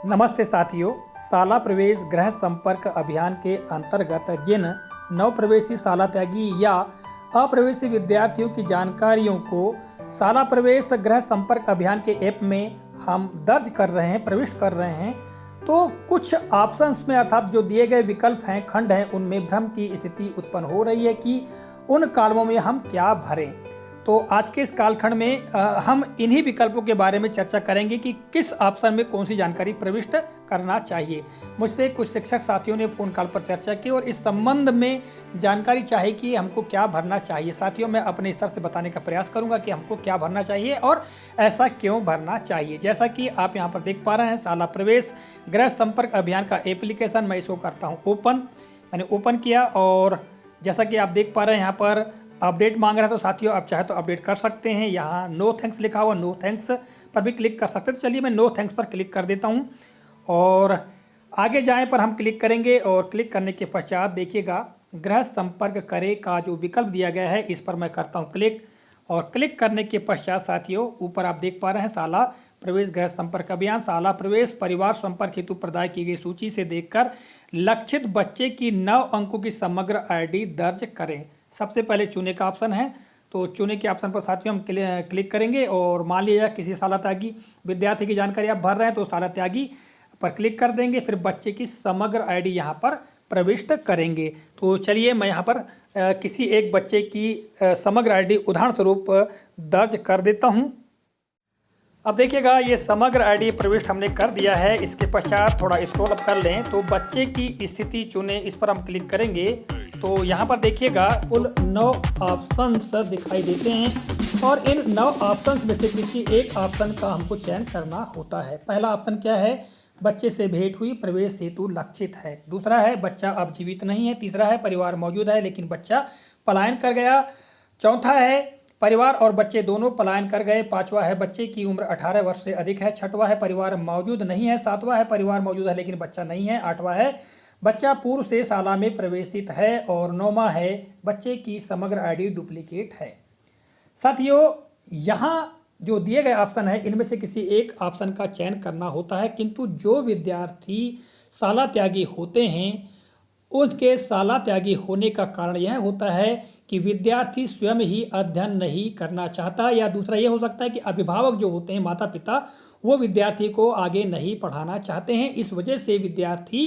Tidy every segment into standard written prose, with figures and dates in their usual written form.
नमस्ते साथियों, शाला प्रवेश गृह संपर्क अभियान के अंतर्गत जिन नव प्रवेशी शाला त्यागी या अप्रवेशी विद्यार्थियों की जानकारियों को शाला प्रवेश गृह संपर्क अभियान के ऐप में हम दर्ज कर रहे हैं, प्रविष्ट कर रहे हैं, तो कुछ ऑप्शंस में अर्थात जो दिए गए विकल्प हैं, खंड हैं, उनमें भ्रम की स्थिति उत्पन्न हो रही है कि उन कॉलमों में हम क्या भरें। तो आज के इस कालखंड में हम इन्हीं विकल्पों के बारे में चर्चा करेंगे कि किस ऑप्शन में कौन सी जानकारी प्रविष्ट करना चाहिए। मुझसे कुछ शिक्षक साथियों ने फ़ोन कॉल पर चर्चा की और इस संबंध में जानकारी चाहिए कि हमको क्या भरना चाहिए। साथियों, मैं अपने स्तर से बताने का प्रयास करूंगा कि हमको क्या भरना चाहिए और ऐसा क्यों भरना चाहिए। जैसा कि आप यहाँ पर देख पा रहे हैं, शाला प्रवेश गृह संपर्क अभियान का एप्लीकेशन मैं इसको करता हूँ ओपन। मैंने ओपन किया और जैसा कि आप देख पा रहे हैं यहाँ पर अपडेट मांग रहा है, तो साथियों आप चाहे तो अपडेट कर सकते हैं। यहाँ नो थैंक्स लिखा हुआ, नो थैंक्स पर भी क्लिक कर सकते हैं। तो चलिए मैं नो थैंक्स पर क्लिक कर देता हूँ और आगे जाएं पर हम क्लिक करेंगे और क्लिक करने के पश्चात देखिएगा गृह संपर्क करें का जो विकल्प दिया गया है, इस पर मैं करता हूँ क्लिक। और क्लिक करने के पश्चात साथियों ऊपर आप देख पा रहे हैं शाला प्रवेश गृह संपर्क अभियान शाला प्रवेश परिवार संपर्क हेतु प्रदाय की गई सूची से देखकर लक्षित बच्चे की 9 अंकों की समग्र ID दर्ज करें। सबसे पहले चुने का ऑप्शन है, तो चुने के ऑप्शन पर साथियों हम क्लिक करेंगे और मान लीजिए किसी शाला त्यागी विद्यार्थी की जानकारी आप भर रहे हैं तो शाला त्यागी पर क्लिक कर देंगे, फिर बच्चे की समग्र ID यहाँ पर प्रविष्ट करेंगे। तो चलिए मैं यहाँ पर किसी एक बच्चे की समग्र ID उदाहरण स्वरूप दर्ज कर देता हूँ। अब देखिएगा ये समग्र ID प्रविष्ट हमने कर दिया है। इसके पश्चात थोड़ा स्क्रॉल अप कर लें तो बच्चे की स्थिति चुने, इस पर हम क्लिक करेंगे तो यहाँ पर देखिएगा कुल 9 ऑप्शंस दिखाई देते हैं और इन 9 ऑप्शंस में से किसी एक ऑप्शन का हमको चयन करना होता है। पहला ऑप्शन क्या है? बच्चे से भेंट हुई, प्रवेश हेतु लक्षित है। दूसरा है बच्चा अब जीवित नहीं है। तीसरा है परिवार मौजूद है लेकिन बच्चा पलायन कर गया। चौथा है परिवार और बच्चे दोनों पलायन कर गए। पांचवा है बच्चे की उम्र 18 वर्ष से अधिक है। छठवां है परिवार मौजूद नहीं है। सातवां है परिवार मौजूद है लेकिन बच्चा नहीं है। आठवां है बच्चा पूर्व से शाला में प्रवेशित है और 9वां है बच्चे की समग्र ID डुप्लीकेट है। साथियों, यहाँ जो दिए गए ऑप्शन है इनमें से किसी एक ऑप्शन का चयन करना होता है, किंतु जो विद्यार्थी शाला त्यागी होते हैं उसके शाला त्यागी होने का कारण यह होता है कि विद्यार्थी स्वयं ही अध्ययन नहीं करना चाहता, या दूसरा यह हो सकता है कि अभिभावक जो होते हैं माता पिता वो विद्यार्थी को आगे नहीं पढ़ाना चाहते हैं। इस वजह से विद्यार्थी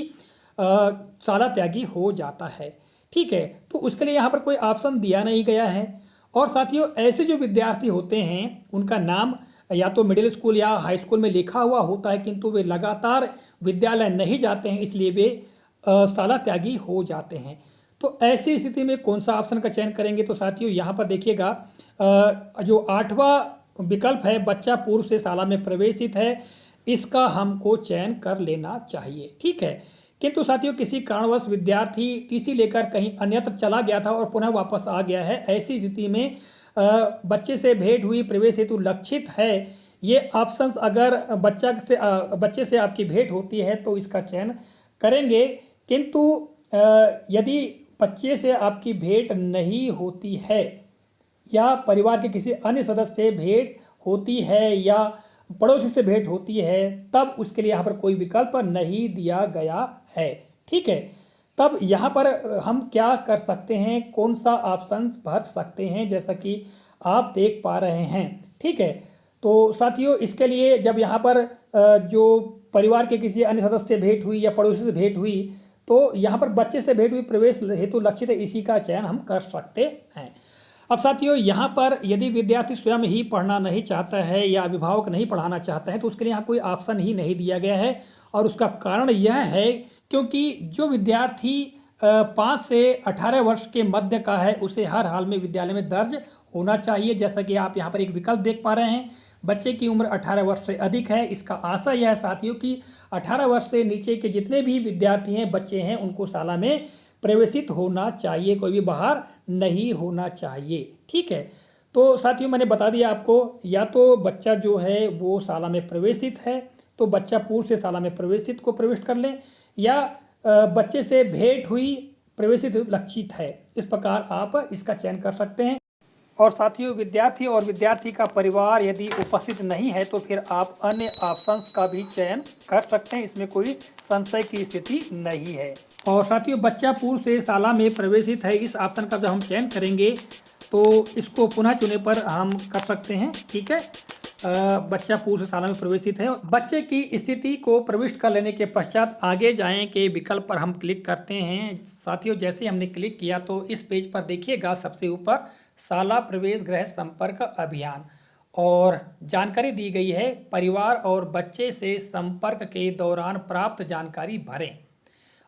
शाला त्यागी हो जाता है। ठीक है, तो उसके लिए यहाँ पर कोई ऑप्शन दिया नहीं गया है। और साथियों, ऐसे जो विद्यार्थी होते हैं उनका नाम या तो मिडिल स्कूल या हाई स्कूल में लिखा हुआ होता है किंतु वे लगातार विद्यालय नहीं जाते हैं, इसलिए वे शाला त्यागी हो जाते हैं। तो ऐसी स्थिति में कौन सा ऑप्शन का चयन करेंगे? तो साथियों यहाँ पर देखिएगा जो 8वां विकल्प है बच्चा पूर्व से शाला में प्रवेशित है, इसका हमको चयन कर लेना चाहिए। ठीक है, किंतु साथियों किसी कारणवश विद्यार्थी टीसी लेकर कहीं अन्यत्र चला गया था और पुनः वापस आ गया है, ऐसी स्थिति में बच्चे से भेंट हुई, प्रवेश हेतु लक्षित है, ये ऑप्शंस अगर बच्चे से आपकी भेंट होती है तो इसका चयन करेंगे। किंतु यदि बच्चे से आपकी भेंट नहीं होती है या परिवार के किसी अन्य सदस्य से भेंट होती है या पड़ोसी से भेंट होती है, तब उसके लिए यहाँ पर कोई विकल्प नहीं दिया गया है। ठीक है, तब यहाँ पर हम क्या कर सकते हैं, कौन सा ऑप्शन भर सकते हैं, जैसा कि आप देख पा रहे हैं। ठीक है, तो साथियों इसके लिए जब यहाँ पर जो परिवार के किसी अन्य सदस्य से भेंट हुई या पड़ोसी से भेंट हुई, तो यहाँ पर बच्चे से भेंट हुई, प्रवेश हेतु लक्षित है, इसी का चयन हम कर सकते हैं। अब साथियों यहाँ पर यदि विद्यार्थी स्वयं ही पढ़ना नहीं चाहता है या अभिभावक नहीं पढ़ाना चाहता है तो उसके लिए यहाँ कोई ऑप्शन ही नहीं दिया गया है। और उसका कारण यह है क्योंकि जो विद्यार्थी 5 से 18 वर्ष के मध्य का है उसे हर हाल में विद्यालय में दर्ज होना चाहिए। जैसा कि आप यहाँ पर एक विकल्प देख पा रहे हैं, बच्चे की उम्र 18 वर्ष से अधिक है। इसका आशय यह है साथियों कि 18 वर्ष से नीचे के जितने भी विद्यार्थी हैं, बच्चे हैं, उनको शाला में प्रवेशित होना चाहिए, कोई भी बाहर नहीं होना चाहिए। ठीक है, तो साथियों मैंने बता दिया आपको, या तो बच्चा जो है वो शाला में प्रवेशित है तो बच्चा पूर्व से शाला में प्रवेशित को प्रविष्ट कर लें, या बच्चे से भेंट हुई, प्रवेशित लक्षित है। इस प्रकार आप इसका चयन कर सकते हैं। और साथियों, विद्यार्थी और विद्यार्थी का परिवार यदि उपस्थित नहीं है तो फिर आप अन्य ऑप्शंस का भी चयन कर सकते हैं, इसमें कोई संशय की स्थिति नहीं है। और साथियों, बच्चा पूर्व से शाला में प्रवेशित है, इस ऑप्शन का जब हम चयन करेंगे तो इसको पुनः चुने पर हम कर सकते हैं। ठीक है, बच्चा पूर्व से शाला में प्रवेशित है। बच्चे की स्थिति को प्रविष्ट कर लेने के पश्चात आगे जाएं के विकल्प पर हम क्लिक करते हैं। साथियों, जैसे हमने क्लिक किया तो इस पेज पर देखिएगा सबसे ऊपर शाला प्रवेश गृह संपर्क अभियान और जानकारी दी गई है, परिवार और बच्चे से संपर्क के दौरान प्राप्त जानकारी भरें।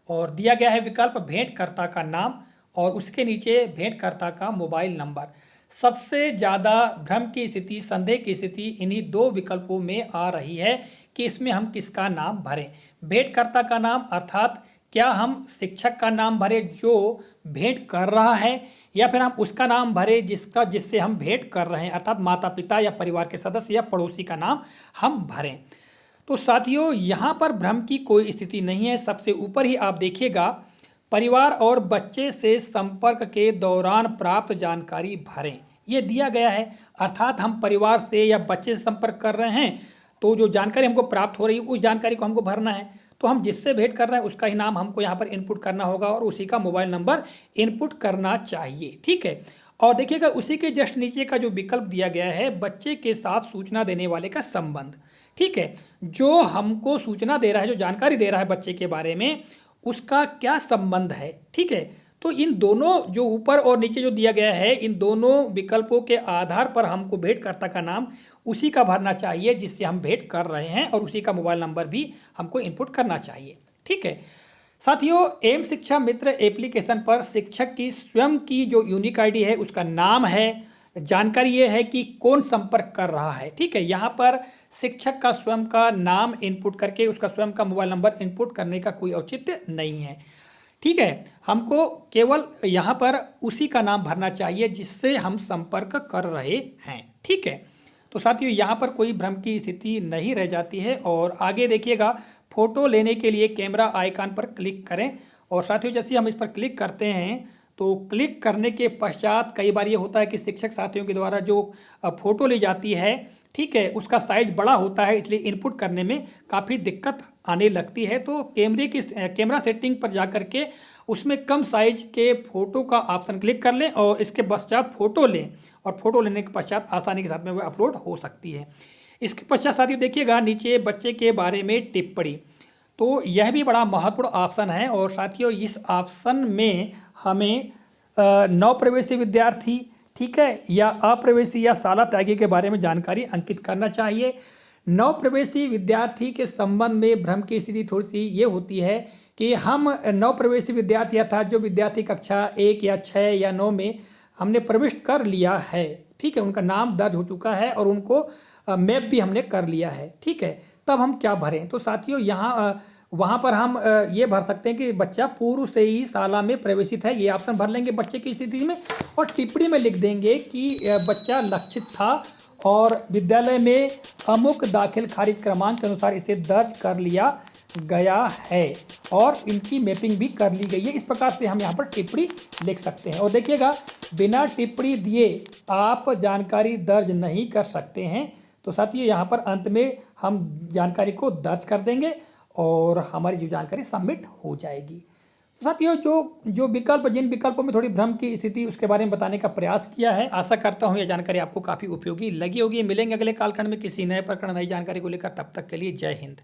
और दिया गया है विकल्प भेंटकर्ता का नाम और उसके नीचे भेंटकर्ता का मोबाइल नंबर। सबसे ज़्यादा भ्रम की स्थिति, संदेह की स्थिति इन्हीं दो विकल्पों में आ रही है कि इसमें हम किसका नाम भरें। भेंटकर्ता का नाम अर्थात क्या हम शिक्षक का नाम भरें जो भेंट कर रहा है, या फिर हम उसका नाम भरें जिससे हम भेंट कर रहे हैं, अर्थात माता पिता या परिवार के सदस्य या पड़ोसी का नाम हम भरें। तो साथियों, यहाँ पर भ्रम की कोई स्थिति नहीं है। सबसे ऊपर ही आप देखिएगा, परिवार और बच्चे से संपर्क के दौरान प्राप्त जानकारी भरें, ये दिया गया है। अर्थात हम परिवार से या बच्चे से संपर्क कर रहे हैं तो जो जानकारी हमको प्राप्त हो रही है उस जानकारी को हमको भरना है। तो हम जिससे भेंट कर रहे हैं उसका ही नाम हमको यहाँ पर इनपुट करना होगा और उसी का मोबाइल नंबर इनपुट करना चाहिए। ठीक है, और देखिएगा उसी के जस्ट नीचे का जो विकल्प दिया गया है, बच्चे के साथ सूचना देने वाले का संबंध। ठीक है, जो हमको सूचना दे रहा है, जो जानकारी दे रहा है बच्चे के बारे में, उसका क्या संबंध है। ठीक है, तो इन दोनों जो ऊपर और नीचे जो दिया गया है, इन दोनों विकल्पों के आधार पर हमको भेंटकर्ता का नाम उसी का भरना चाहिए जिससे हम भेंट कर रहे हैं और उसी का मोबाइल नंबर भी हमको इनपुट करना चाहिए। ठीक है साथियों, एम शिक्षा मित्र एप्लीकेशन पर शिक्षक की स्वयं की जो यूनिक आईडी है उसका नाम है, जानकारी ये है कि कौन संपर्क कर रहा है। ठीक है, यहाँ पर शिक्षक का स्वयं का नाम इनपुट करके उसका स्वयं का मोबाइल नंबर इनपुट करने का कोई औचित्य नहीं है। ठीक है, हमको केवल यहाँ पर उसी का नाम भरना चाहिए जिससे हम संपर्क कर रहे हैं। ठीक है, तो साथियों यहाँ पर कोई भ्रम की स्थिति नहीं रह जाती है। और आगे देखिएगा, फ़ोटो लेने के लिए कैमरा आइकन पर क्लिक करें। और साथियों जैसे हम इस पर क्लिक करते हैं तो क्लिक करने के पश्चात कई बार ये होता है कि शिक्षक साथियों के द्वारा जो फ़ोटो ली जाती है, ठीक है, उसका साइज़ बड़ा होता है, इसलिए इनपुट करने में काफ़ी दिक्कत आने लगती है। तो कैमरा सेटिंग पर जा कर के उसमें कम साइज के फ़ोटो का ऑप्शन क्लिक कर लें और इसके पश्चात फ़ोटो लें और फ़ोटो लेने के पश्चात आसानी के साथ में वो अपलोड हो सकती है। इसके पश्चात साथियों देखिएगा नीचे बच्चे के बारे में टिप्पणी, तो यह भी बड़ा महत्वपूर्ण ऑप्शन है। और साथियों इस ऑप्शन में हमें नवप्रवेशी विद्यार्थी, ठीक है, या अप्रवेशी या शाला त्यागी के बारे में जानकारी अंकित करना चाहिए। नवप्रवेशी विद्यार्थी के संबंध में भ्रम की स्थिति थोड़ी सी ये होती है कि हम नवप्रवेशी विद्यार्थी अर्थात जो विद्यार्थी कक्षा 1 या 6 या 9 में हमने प्रविष्ट कर लिया है, ठीक है, उनका नाम दर्ज हो चुका है और उनको मैप भी हमने कर लिया है। ठीक है, तब हम क्या भरें? तो साथियों यहाँ वहाँ पर हम ये भर सकते हैं कि बच्चा पूर्व से ही शाला में प्रवेशित है, ये ऑप्शन भर लेंगे बच्चे की स्थिति में। और टिप्पणी में लिख देंगे कि बच्चा लक्षित था और विद्यालय में अमुक दाखिल खारिज क्रमांक के अनुसार इसे दर्ज कर लिया गया है और इनकी मैपिंग भी कर ली गई है। इस प्रकार से हम यहाँ पर टिप्पणी लिख सकते हैं। और देखिएगा, बिना टिप्पणी दिए आप जानकारी दर्ज नहीं कर सकते हैं। तो साथियों यहाँ पर अंत में हम जानकारी को दर्ज कर देंगे और हमारी जो जानकारी सबमिट हो जाएगी। तो साथियों जिन विकल्पों में थोड़ी भ्रम की स्थिति उसके बारे में बताने का प्रयास किया है, आशा करता हूँ यह जानकारी आपको काफ़ी उपयोगी लगी होगी। मिलेंगे अगले कालखंड में किसी नए प्रकरण, नई जानकारी को लेकर, तब तक के लिए जय हिंद।